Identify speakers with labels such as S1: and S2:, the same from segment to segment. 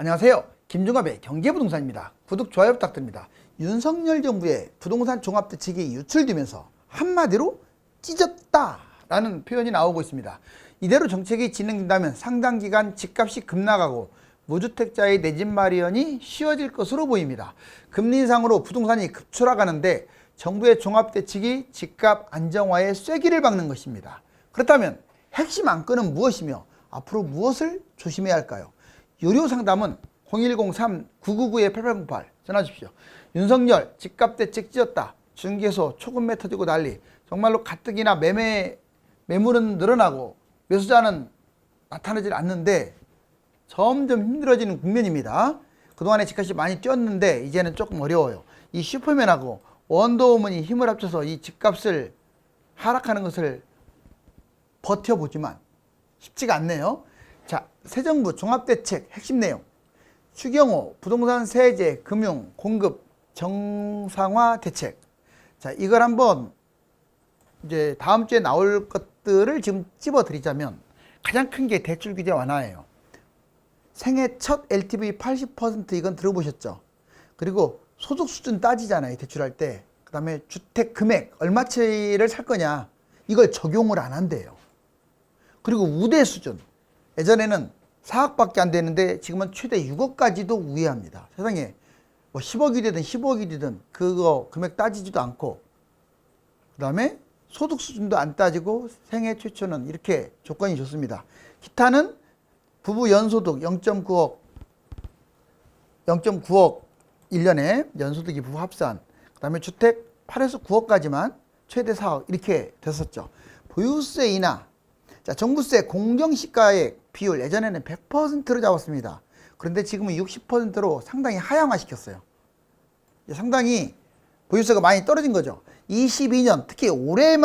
S1: 안녕하세요. 김종갑의 경제부동산입니다. 구독, 좋아요 부탁드립니다. 윤석열 정부의 부동산 종합대책이 유출되면서 한마디로 찢었다라는 표현이 나오고 있습니다. 이대로 정책이 진행된다면 상당 기간 집값이 급락하고 무주택자의 내 집 마련이 쉬워질 것으로 보입니다. 금리 인상으로 부동산이 급추락하는데 정부의 종합대책이 집값 안정화에 쐐기를 박는 것입니다. 그렇다면 핵심 안건은 무엇이며 앞으로 무엇을 조심해야 할까요? 유료 상담은 0103-999-8808 전화 주십시오. 윤석열 집값 대책 찢었다. 중개소 초급매 터지고 난리. 정말로 가뜩이나 매물은 늘어나고 매수자는 나타나질 않는데 점점 힘들어지는 국면입니다. 그동안에 집값이 많이 뛰었는데 이제는 조금 어려워요. 이 슈퍼맨하고 원더우먼이 힘을 합쳐서 이 집값을 하락하는 것을 버텨보지만 쉽지가 않네요. 자, 새 정부 종합대책 핵심 내용. 추경호 부동산 세제 금융 공급 정상화 대책. 자, 이걸 한번 이제 다음 주에 나올 것들을 지금 찝어 드리자면 가장 큰 게 대출 규제 완화예요. 생애 첫 LTV 80% 이건 들어보셨죠? 그리고 소득 수준 따지잖아요, 대출할 때. 그 다음에 주택 금액 얼마치를 살 거냐, 이걸 적용을 안 한대요. 그리고 우대 수준, 예전에는 4억밖에 안 되는데 지금은 최대 6억까지도 우회합니다. 세상에 뭐 10억이 되든 15억이 되든 그거 금액 따지지도 않고, 그 다음에 소득 수준도 안 따지고 생애 최초는 이렇게 조건이 좋습니다. 기타는 부부 연소득 0.9억 1년에 연소득이 부부 합산, 그 다음에 주택 8에서 9억까지만 최대 4억 이렇게 됐었죠. 보유세 인하, 자, 종부세 공정시가액 비율 예전에는 100%로 잡았습니다. 그런데 지금은 60%로 상당히 하향화시켰어요. 상당히 보유세가 많이 떨어진 거죠. 22년 특히 올해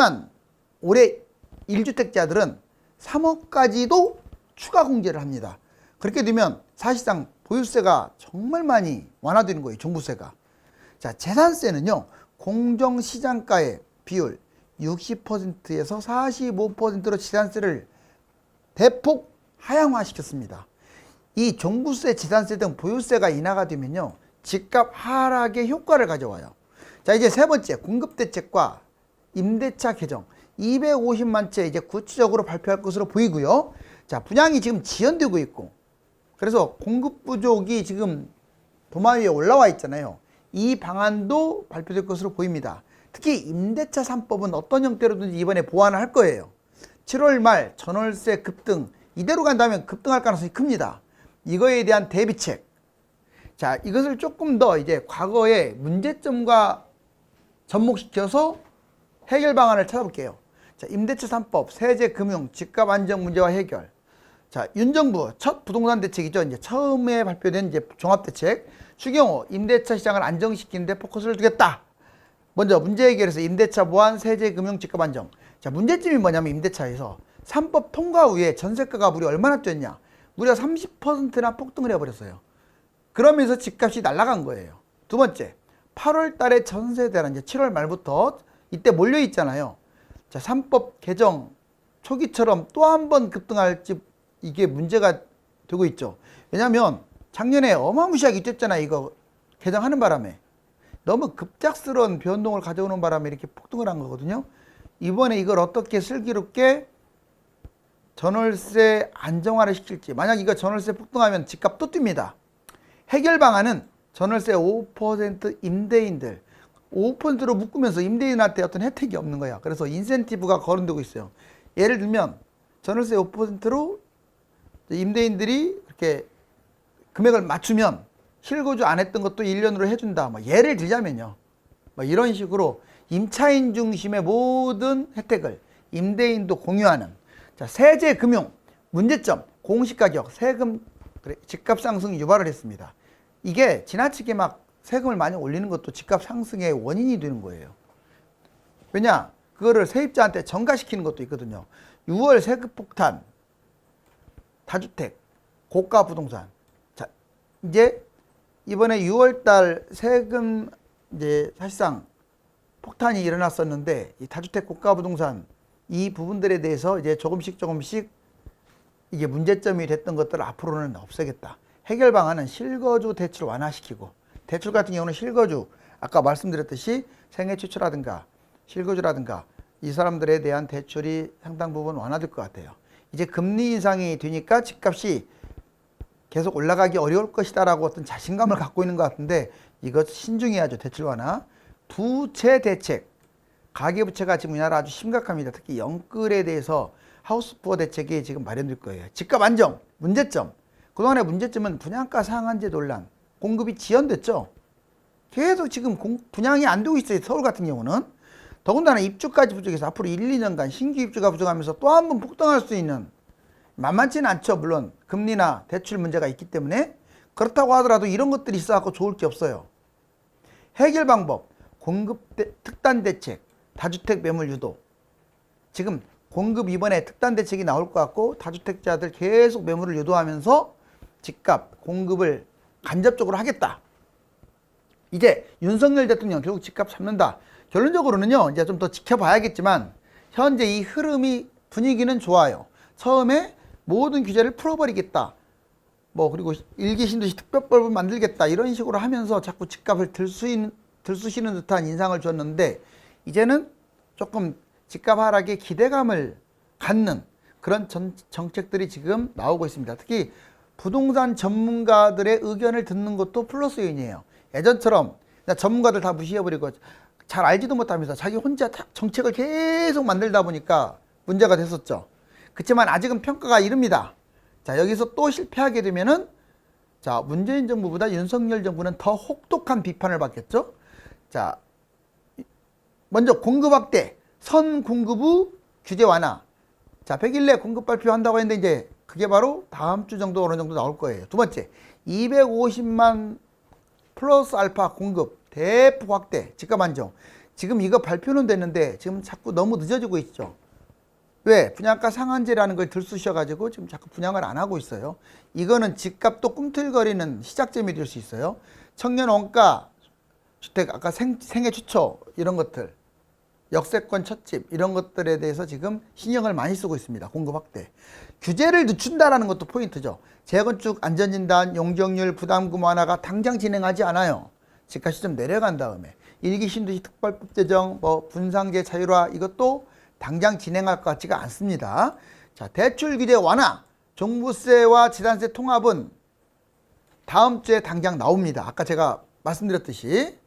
S1: 1주택자들은 3억까지도 추가 공제를 합니다. 그렇게 되면 사실상 보유세가 정말 많이 완화되는 거예요, 종부세가. 자, 재산세는요, 공정시장가의 비율 60%에서 45%로 재산세를 대폭 하향화시켰습니다. 이 종부세, 재산세 등 보유세가 인하가 되면요, 집값 하락에 효과를 가져와요. 자, 이제 세 번째, 공급대책과 임대차 개정 250만 채 이제 구체적으로 발표할 것으로 보이고요. 자, 분양이 지금 지연되고 있고, 그래서 공급 부족이 지금 도마 위에 올라와 있잖아요. 이 방안도 발표될 것으로 보입니다. 특히 임대차 3법은 어떤 형태로든지 이번에 보완을 할 거예요. 7월 말 전월세 급등, 이대로 간다면 급등할 가능성이 큽니다. 이거에 대한 대비책. 자, 이것을 조금 더 이제 과거의 문제점과 접목시켜서 해결 방안을 찾아볼게요. 자, 임대차 3법, 세제, 금융, 집값 안정 문제와 해결. 자, 윤 정부 첫 부동산 대책이죠. 이제 처음에 발표된 이제 종합대책. 추경호 임대차 시장을 안정시키는 데 포커스를 두겠다. 먼저 문제 해결에서 임대차 보완, 세제, 금융, 집값 안정. 자, 문제점이 뭐냐면 임대차에서 3법 통과 후에 전세가가 무려 얼마나 뛰었냐? 무려 30%나 폭등을 해버렸어요. 그러면서 집값이 날아간 거예요. 두 번째, 8월 달에 전세 대란, 이제 7월 말부터 이때 몰려 있잖아요. 자, 3법 개정 초기처럼 또 한 번 급등할지 이게 문제가 되고 있죠. 왜냐하면 작년에 어마무시하게 뛰었잖아요. 이거 개정하는 바람에. 너무 급작스러운 변동을 가져오는 바람에 이렇게 폭등을 한 거거든요. 이번에 이걸 어떻게 슬기롭게 전월세 안정화를 시킬지. 만약 이거 전월세 폭등하면 집값 또 뜁니다. 해결 방안은 전월세 5% 임대인들 5%로 묶으면서 임대인한테 어떤 혜택이 없는 거야. 그래서 인센티브가 거론되고 있어요. 예를 들면 전월세 5%로 임대인들이 이렇게 금액을 맞추면 실거주 안 했던 것도 1년으로 해준다. 뭐 예를 들자면요, 뭐 이런 식으로 임차인 중심의 모든 혜택을 임대인도 공유하는. 자, 세제, 금융 문제점, 공시가격, 세금, 집값 상승 유발을 했습니다. 이게 지나치게 막 세금을 많이 올리는 것도 집값 상승의 원인이 되는 거예요. 왜냐? 그거를 세입자한테 전가시키는 것도 있거든요. 6월 세금 폭탄, 다주택, 고가 부동산. 자, 이제 이번에 6월 달 세금 이제 사실상 폭탄이 일어났었는데, 이 다주택 고가 부동산 이 부분들에 대해서 이제 조금씩 이게 문제점이 됐던 것들을 앞으로는 없애겠다. 해결 방안은 실거주 대출 완화시키고, 대출 같은 경우는 실거주, 아까 말씀드렸듯이 생애 최초라든가 실거주라든가 이 사람들에 대한 대출이 상당 부분 완화될 것 같아요. 이제 금리 인상이 되니까 집값이 계속 올라가기 어려울 것이다라고 어떤 자신감을 갖고 있는 것 같은데, 이것 신중해야죠. 대출 완화. 부채 대책. 가계부채가 지금 우리나라 아주 심각합니다. 특히 영끌에 대해서 하우스푸어 대책이 지금 마련될 거예요. 집값 안정. 문제점. 그동안의 문제점은 분양가 상한제 논란. 공급이 지연됐죠. 계속 지금 분양이 안 되고 있어요. 서울 같은 경우는. 더군다나 입주까지 부족해서 앞으로 1, 2년간 신규 입주가 부족하면서 또 한 번 폭등할 수 있는, 만만치는 않죠. 물론 금리나 대출 문제가 있기 때문에. 그렇다고 하더라도 이런 것들이 있어갖고 좋을 게 없어요. 해결 방법, 공급 특단 대책, 다주택 매물 유도. 지금 공급 이번에 특단 대책이 나올 것 같고, 다주택자들 계속 매물을 유도하면서 집값 공급을 간접적으로 하겠다. 이제 윤석열 대통령 결국 집값 잡는다. 결론적으로는요, 이제 좀 더 지켜봐야겠지만 현재 이 흐름이, 분위기는 좋아요. 처음에 모든 규제를 풀어버리겠다. 그리고 일기 신도시 특별법을 만들겠다. 이런 식으로 하면서 자꾸 집값을 들쑤시는 듯한 인상을 줬는데, 이제는 조금 집값 하락에 기대감을 갖는 그런 정책들이 지금 나오고 있습니다. 특히 부동산 전문가들의 의견을 듣는 것도 플러스 요인이에요. 예전처럼 전문가들 다 무시해버리고 잘 알지도 못하면서 자기 혼자 정책을 계속 만들다 보니까 문제가 됐었죠. 그렇지만 아직은 평가가 이릅니다. 자, 여기서 또 실패하게 되면은, 자, 문재인 정부보다 윤석열 정부는 더 혹독한 비판을 받겠죠. 자, 먼저 공급 확대, 선 공급 후 규제 완화. 자, 100일 내 공급 발표한다고 했는데 이제 그게 바로 다음 주 정도 어느 정도 나올 거예요. 두 번째, 250만 플러스 알파 공급 대폭 확대, 집값 안정. 지금 이거 발표는 됐는데 지금 자꾸 너무 늦어지고 있죠. 왜? 분양가 상한제라는 걸 들쑤셔가지고 지금 자꾸 분양을 안 하고 있어요. 이거는 집값도 꿈틀거리는 시작점이 될 수 있어요. 청년 원가 주택, 아까 생애 최초 이런 것들, 역세권 첫집 이런 것들에 대해서 지금 신경을 많이 쓰고 있습니다. 공급 확대. 규제를 늦춘다라는 것도 포인트죠. 재건축 안전진단, 용적률 부담금 완화가 당장 진행하지 않아요. 집값이 좀 내려간 다음에. 일기 신도시 특별법 제정, 분상제 자율화, 이것도 당장 진행할 것 같지가 않습니다. 자, 대출 규제 완화, 종부세와 지단세 통합은 다음 주에 당장 나옵니다. 아까 제가 말씀드렸듯이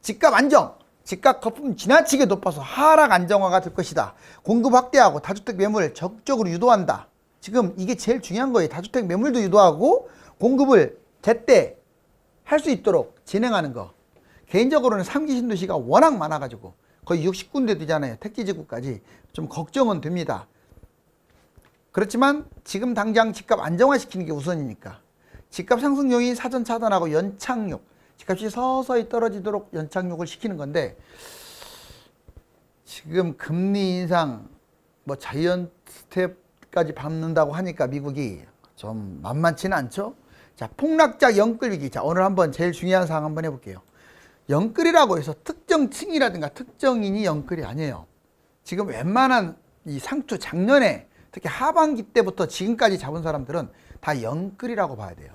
S1: 집값 안정, 집값 거품 지나치게 높아서 하락 안정화가 될 것이다. 공급 확대하고 다주택 매물 적극적으로 유도한다. 지금 이게 제일 중요한 거예요. 다주택 매물도 유도하고 공급을 제때 할 수 있도록 진행하는 거. 개인적으로는 3기 신도시가 워낙 많아가지고 거의 60군데 되잖아요. 택지지구까지. 좀 걱정은 됩니다. 그렇지만 지금 당장 집값 안정화시키는 게 우선이니까. 집값 상승 요인 사전 차단하고 연착륙. 집값이 서서히 떨어지도록 연착륙을 시키는 건데, 지금 금리 인상 자이언트 스텝까지 밟는다고 하니까 미국이 좀 만만치는 않죠. 자, 폭락적 영끌 위기. 자, 오늘 한번 제일 중요한 사항 한번 해볼게요. 영끌이라고 해서 특정 층이라든가 특정인이 영끌이 아니에요. 지금 웬만한 이 상투 작년에 특히 하반기 때부터 지금까지 잡은 사람들은 다 영끌이라고 봐야 돼요.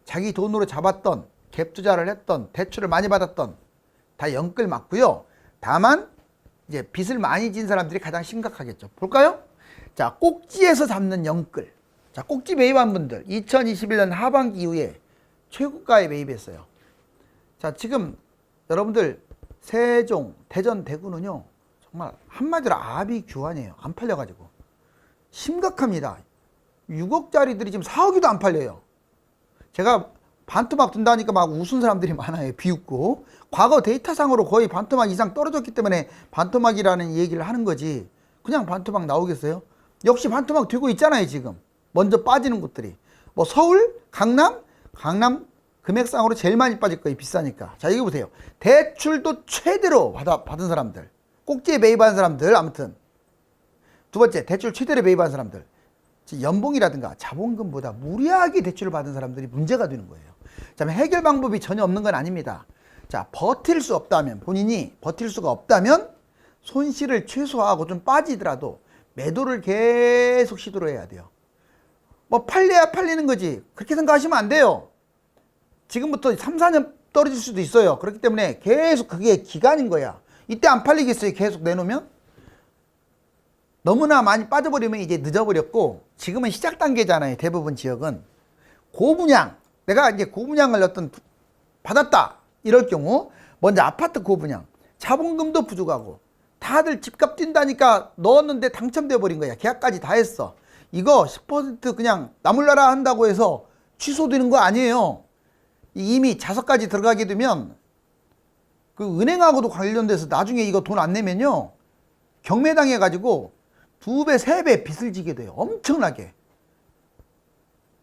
S1: 자기 돈으로 잡았던, 갭 투자를 했던, 대출을 많이 받았던 다 영끌 맞고요. 다만 이제 빚을 많이 진 사람들이 가장 심각하겠죠. 볼까요? 자, 꼭지에서 잡는 영끌. 자, 꼭지 매입한 분들 2021년 하반기 이후에 최고가에 매입했어요. 자, 지금 여러분들 세종, 대전, 대구는요 정말 한마디로 아비규환이에요. 안 팔려가지고 심각합니다. 6억짜리들이 지금 4억이도 안 팔려요. 제가 반토막 둔다니까 막 웃은 사람들이 많아요. 비웃고. 과거 데이터상으로 거의 반토막 이상 떨어졌기 때문에 반토막이라는 얘기를 하는 거지. 그냥 반토막 나오겠어요? 역시 반토막 되고 있잖아요. 지금 먼저 빠지는 곳들이 서울, 강남 금액상으로 제일 많이 빠질 거예요. 비싸니까. 자, 이거 보세요. 대출도 최대로 받은 사람들, 꼭지에 매입한 사람들. 아무튼 두 번째, 대출 최대로 매입한 사람들, 연봉이라든가 자본금보다 무리하게 대출을 받은 사람들이 문제가 되는 거예요. 자, 해결 방법이 전혀 없는 건 아닙니다. 자, 버틸 수 없다면, 본인이 버틸 수가 없다면 손실을 최소화하고 좀 빠지더라도 매도를 계속 시도를 해야 돼요. 뭐 팔려야 팔리는 거지. 그렇게 생각하시면 안 돼요. 지금부터 3, 4년 떨어질 수도 있어요. 그렇기 때문에 계속 그게 기간인 거야. 이때 안 팔리겠어요. 계속 내놓으면. 너무나 많이 빠져버리면 이제 늦어버렸고, 지금은 시작 단계잖아요. 대부분 지역은. 고분양. 내가 이제 고분양을 받았다. 이럴 경우 먼저 아파트 고분양. 자본금도 부족하고 다들 집값 뛴다니까 넣었는데 당첨돼 버린 거야. 계약까지 다 했어. 이거 10% 그냥 나몰라라 한다고 해서 취소되는 거 아니에요. 이미 자석까지 들어가게 되면 그 은행하고도 관련돼서 나중에 이거 돈 안 내면요, 경매당해 가지고 2배, 3배 빚을 지게 돼요. 엄청나게.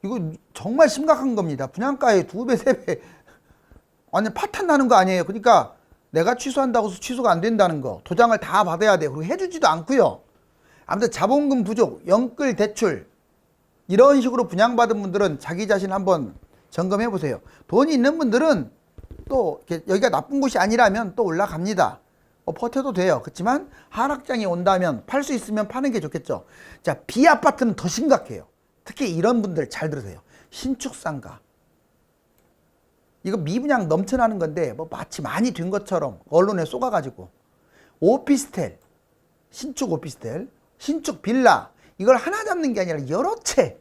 S1: 이거 정말 심각한 겁니다. 분양가에 2배, 3배 완전 파탄 나는 거 아니에요. 그러니까 내가 취소한다고 해서 취소가 안 된다는 거, 도장을 다 받아야 돼요. 그리고 해주지도 않고요. 아무튼 자본금 부족, 연끌 대출 이런 식으로 분양받은 분들은 자기 자신 한번 점검해 보세요. 돈이 있는 분들은 또 여기가 나쁜 곳이 아니라면 또 올라갑니다. 버텨도 돼요. 그렇지만 하락장이 온다면 팔 수 있으면 파는 게 좋겠죠. 자, B아파트는 더 심각해요. 특히 이런 분들 잘 들으세요. 신축상가. 이거 미분양 넘쳐나는 건데 뭐 마치 많이 된 것처럼 언론에 쏟아가지고, 오피스텔, 신축 오피스텔, 신축 빌라, 이걸 하나 잡는 게 아니라 여러 채.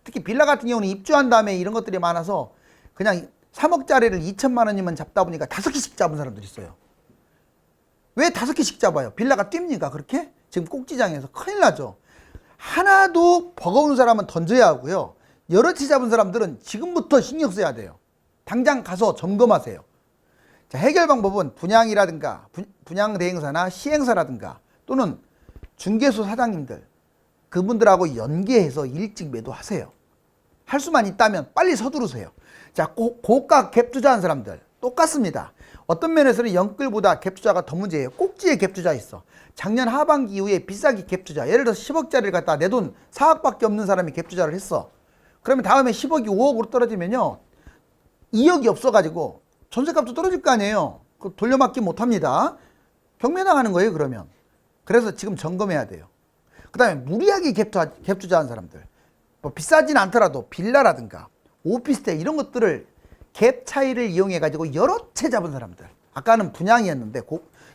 S1: 특히 빌라 같은 경우는 입주한 다음에 이런 것들이 많아서 그냥 3억짜리를 2천만 원이면 잡다 보니까 5개씩 잡은 사람들이 있어요. 왜 5개씩 잡아요? 빌라가 뜁니까 그렇게? 지금 꼭지장에서 큰일 나죠. 하나도 버거운 사람은 던져야 하고요. 여러 채 잡은 사람들은 지금부터 신경 써야 돼요. 당장 가서 점검하세요. 자, 해결 방법은 분양이라든가 분양 대행사나 시행사라든가 또는 중개소 사장님들, 그분들하고 연계해서 일찍 매도하세요. 할 수만 있다면 빨리 서두르세요. 자, 고가 갭 투자한 사람들 똑같습니다. 어떤 면에서는 연끌보다 갭 투자가 더 문제예요. 꼭지에 갭 투자 있어. 작년 하반기 이후에 비싸게 갭 투자. 예를 들어서 10억짜리를 갖다 내 돈 4억밖에 없는 사람이 갭 투자를 했어. 그러면 다음에 10억이 5억으로 떨어지면요, 2억이 없어가지고 전세값도 떨어질 거 아니에요. 그 돌려막기 못합니다. 경매당하는 거예요 그러면. 그래서 지금 점검해야 돼요. 그 다음에 무리하게 갭 투자한 사람들, 뭐 비싸진 않더라도 빌라라든가 오피스텔 이런 것들을 갭 차이를 이용해 가지고 여러 채 잡은 사람들, 아까는 분양이었는데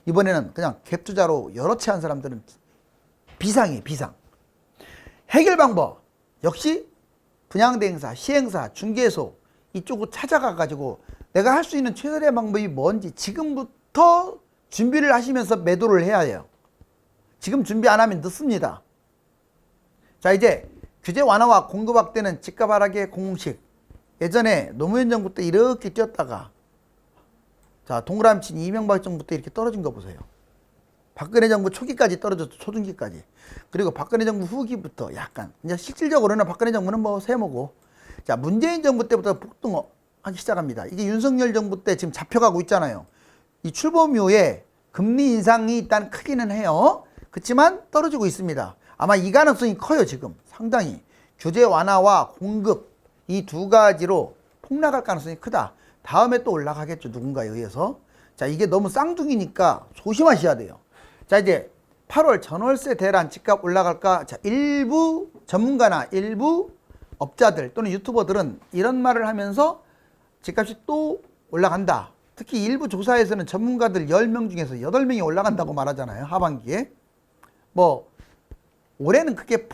S1: 이번에는 그냥 갭 투자로 여러 채 한 사람들은 비상이에요. 비상. 해결 방법 역시 분양대행사, 시행사, 중개소 이쪽으로 찾아가 가지고 내가 할 수 있는 최선의 방법이 뭔지 지금부터 준비를 하시면서 매도를 해야 해요. 지금 준비 안 하면 늦습니다. 자, 이제 규제 완화와 공급 확대는 집값 하락의 공식. 예전에 노무현 정부 때 이렇게 뛰었다가, 자, 동그라미 친 이명박 정부 때 이렇게 떨어진 거 보세요. 박근혜 정부 초기까지 떨어졌죠. 초중기까지. 그리고 박근혜 정부 후기부터 약간, 이제 실질적으로는 박근혜 정부는 뭐 세모고, 자, 문재인 정부 때부터 폭등하기 시작합니다. 이게 윤석열 정부 때 지금 잡혀가고 있잖아요. 이 출범 이후에 금리 인상이 일단 크기는 해요. 그렇지만 떨어지고 있습니다. 아마 이 가능성이 커요. 지금 상당히 규제 완화와 공급 이 두 가지로 폭락할 가능성이 크다. 다음에 또 올라가겠죠. 누군가에 의해서. 자, 이게 너무 쌍둥이니까 조심하셔야 돼요. 자, 이제 8월 전월세 대란 집값 올라갈까? 자, 일부 전문가나 일부 업자들 또는 유튜버들은 이런 말을 하면서 집값이 또 올라간다. 특히 일부 조사에서는 전문가들 10명 중에서 8명이 올라간다고 말하잖아요. 하반기에. 뭐 올해는 크게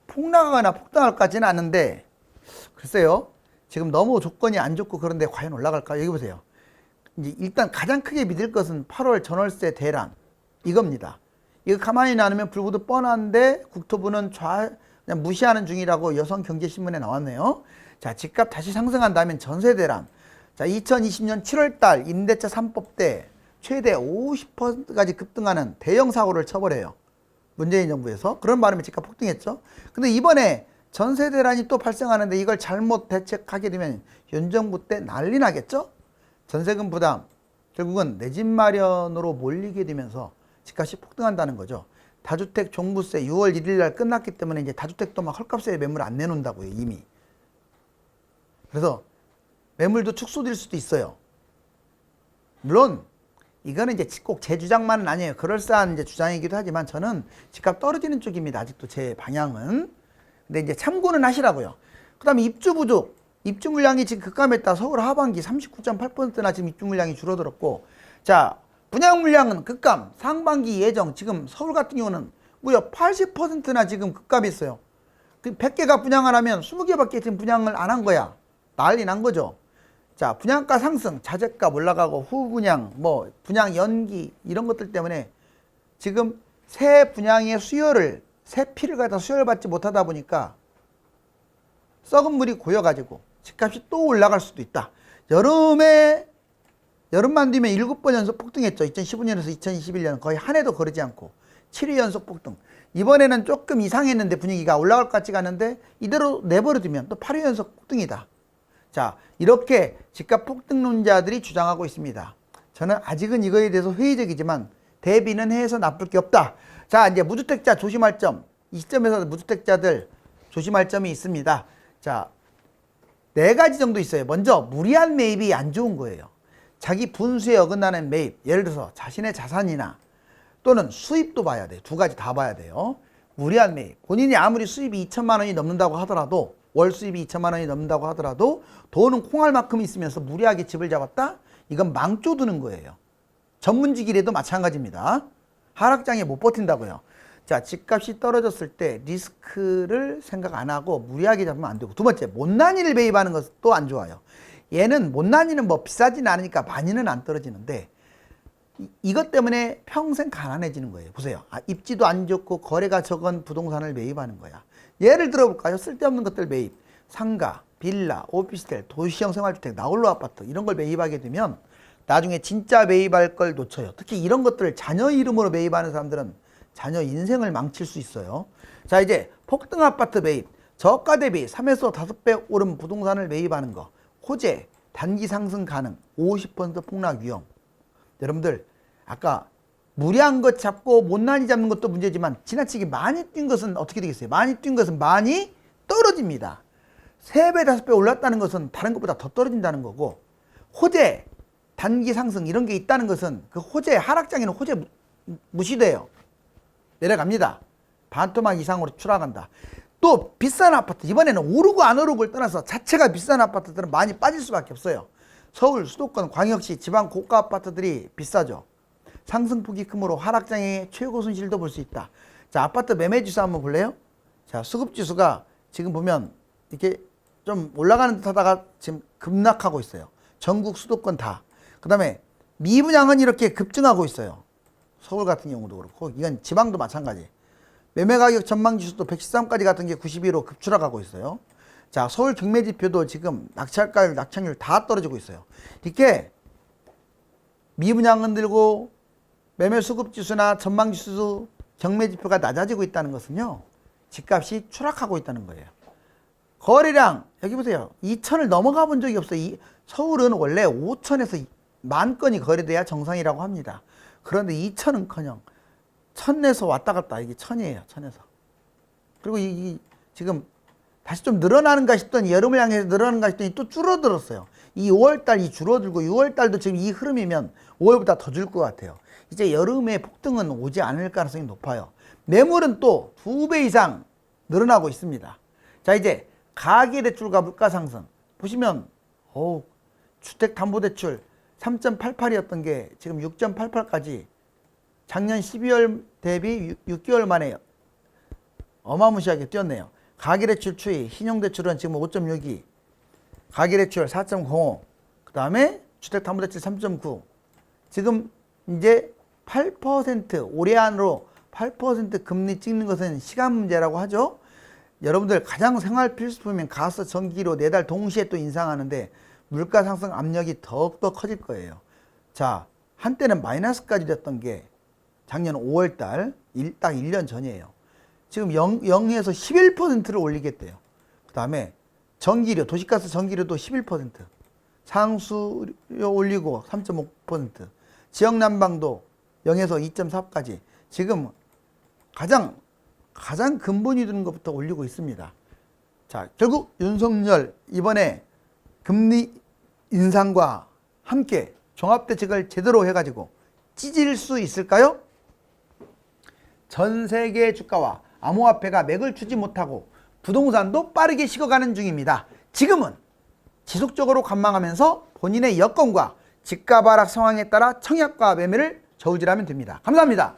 S1: 폭락하거나 폭등할까지는 않은데, 글쎄요. 지금 너무 조건이 안 좋고 그런데 과연 올라갈까? 여기 보세요. 이제 일단 가장 크게 믿을 것은 8월 전월세 대란 이겁니다. 이거 가만히 놔두면 불구도 뻔한데 국토부는 그냥 무시하는 중이라고 여성경제신문에 나왔네요. 자, 집값 다시 상승한다면 전세 대란. 자, 2020년 7월달 임대차 3법 때 최대 50%까지 급등하는 대형 사고를 처벌해요. 문재인 정부에서. 그런 바람에 집값 폭등했죠. 근데 이번에 전세 대란이 또 발생하는데 이걸 잘못 대책하게 되면 윤 정부 때 난리 나겠죠. 전세금 부담, 결국은 내 집 마련으로 몰리게 되면서 집값이 폭등한다는 거죠. 다주택 종부세 6월 1일 날 끝났기 때문에 이제 다주택도 막 헐값에 매물 안 내놓는다고요, 이미. 그래서 매물도 축소될 수도 있어요. 물론 이거는 이제 꼭 제 주장만은 아니에요. 그럴싸한 이제 주장이기도 하지만 저는 집값 떨어지는 쪽입니다. 아직도 제 방향은. 근데 이제 참고는 하시라고요. 그 다음에 입주 부족. 입주 물량이 지금 급감했다. 서울 하반기 39.8%나 지금 입주 물량이 줄어들었고, 자, 분양 물량은 급감. 상반기 예정. 지금 서울 같은 경우는 무려 80%나 지금 급감했어요. 100개가 분양을 하면 20개밖에 지금 분양을 안 한 거야. 난리 난 거죠. 자, 분양가 상승, 자재값 올라가고 후분양, 뭐 분양 연기 이런 것들 때문에 지금 새 분양의 수요를, 새 피를 갖다 수요를 받지 못하다 보니까 썩은 물이 고여가지고 집값이 또 올라갈 수도 있다. 여름만 되면 7번 연속 폭등했죠. 2015년에서 2021년 거의 한 해도 거르지 않고 7회 연속 폭등. 이번에는 조금 이상했는데 분위기가 올라갈 것 같지가 않은데 이대로 내버려두면 또 8회 연속 폭등이다. 자, 이렇게 집값 폭등론자들이 주장하고 있습니다. 저는 아직은 이거에 대해서 회의적이지만 대비는 해서 나쁠 게 없다. 자, 이제 무주택자 조심할 점. 이 시점에서 무주택자들 조심할 점이 있습니다. 자, 4가지 정도 있어요. 먼저 무리한 매입이 안 좋은 거예요. 자기 분수에 어긋나는 매입. 예를 들어서 자신의 자산이나 또는 수입도 봐야 돼요. 2가지 다 봐야 돼요. 무리한 매입. 본인이 아무리 수입이 2천만 원이 넘는다고 하더라도, 월 수입이 2천만 원이 넘는다고 하더라도 돈은 콩알만큼 있으면서 무리하게 집을 잡았다? 이건 망조 드는 거예요. 전문직이라도 마찬가지입니다. 하락장에 못 버틴다고요. 자, 집값이 떨어졌을 때 리스크를 생각 안 하고 무리하게 잡으면 안 되고, 2번째, 못난이를 매입하는 것도 안 좋아요. 얘는 못난이는 뭐 비싸진 않으니까 많이는 안 떨어지는데 이것 때문에 평생 가난해지는 거예요. 보세요. 입지도 안 좋고 거래가 적은 부동산을 매입하는 거야. 예를 들어볼까요? 쓸데없는 것들 매입. 상가, 빌라, 오피스텔, 도시형 생활주택, 나홀로 아파트 이런 걸 매입하게 되면 나중에 진짜 매입할 걸 놓쳐요. 특히 이런 것들을 자녀 이름으로 매입하는 사람들은 자녀 인생을 망칠 수 있어요. 자, 이제 폭등 아파트 매입. 저가 대비 3에서 5배 오른 부동산을 매입하는 거. 호재, 단기 상승 가능, 50% 폭락 위험. 여러분들, 아까 무리한 것 잡고 못난이 잡는 것도 문제지만 지나치게 많이 뛴 것은 어떻게 되겠어요? 많이 뛴 것은 많이 떨어집니다. 3배, 5배 올랐다는 것은 다른 것보다 더 떨어진다는 거고, 호재, 단기 상승 이런 게 있다는 것은 그 호재, 하락장에는 호재 무시돼요. 내려갑니다. 반토막 이상으로 추락한다. 또 비싼 아파트, 이번에는 오르고 안 오르고를 떠나서 자체가 비싼 아파트들은 많이 빠질 수밖에 없어요. 서울, 수도권, 광역시, 지방 고가 아파트들이 비싸죠. 상승폭이 크므로 하락장의 최고 손실도 볼 수 있다. 자, 아파트 매매지수 한번 볼래요? 자, 수급지수가 지금 보면 이렇게 좀 올라가는 듯 하다가 지금 급락하고 있어요. 전국 수도권 다. 그 다음에 미분양은 이렇게 급증하고 있어요. 서울 같은 경우도 그렇고, 이건 지방도 마찬가지. 매매가격 전망지수도 113까지 갔던 게 92로 급추락하고 있어요. 자, 서울 경매지표도 지금 낙찰가율, 낙찰률 다 떨어지고 있어요. 이렇게 미분양 흔들고 매매 수급지수나 전망지수, 경매지표가 낮아지고 있다는 것은요, 집값이 추락하고 있다는 거예요. 거래량, 여기 보세요. 2천을 넘어가 본 적이 없어요. 서울은 원래 5천에서 10,000건이 거래돼야 정상이라고 합니다. 그런데 2천은커녕 1,000에서 왔다 갔다. 이게 1,000이에요. 1,000에서. 그리고 지금 다시 좀 늘어나는가 싶더니, 여름을 향해서 늘어나는가 싶더니 또 줄어들었어요. 이 5월달 이 줄어들고 6월달도 지금 이 흐름이면 5월보다 더 줄 것 같아요. 이제 여름에 폭등은 오지 않을 가능성이 높아요. 매물은 또 2배 이상 늘어나고 있습니다. 자, 이제 가계대출과 물가상승 보시면 주택담보대출 3.88이었던 게 지금 6.88까지 작년 12월 대비 6개월 만에 어마무시하게 뛰었네요. 가계대출 추이, 신용대출은 지금 5.62, 가계대출 4.05, 그 다음에 주택담보대출 3.9. 지금 이제 8% 올해 안으로 8% 금리 찍는 것은 시간 문제라고 하죠. 여러분들 가장 생활 필수품인 가스, 전기료 4달 동시에 또 인상하는데 물가 상승 압력이 더욱더 커질 거예요. 자, 한때는 마이너스까지 됐던 게 작년 5월달 딱 1년 전이에요. 지금 0에서 11%를 올리겠대요. 그 다음에 전기료, 도시가스 전기료도 11%, 상수료 올리고 3.5%, 지역난방도 0에서 2.4까지 지금 가장 근본이 드는 것부터 올리고 있습니다. 자, 결국 윤석열 이번에 금리 인상과 함께 종합대책을 제대로 해가지고 찢을 수 있을까요? 전 세계 주가와 암호화폐가 맥을 추지 못하고 부동산도 빠르게 식어가는 중입니다. 지금은 지속적으로 관망하면서 본인의 여건과 집값 하락 상황에 따라 청약과 매매를 저울질하면 됩니다. 감사합니다.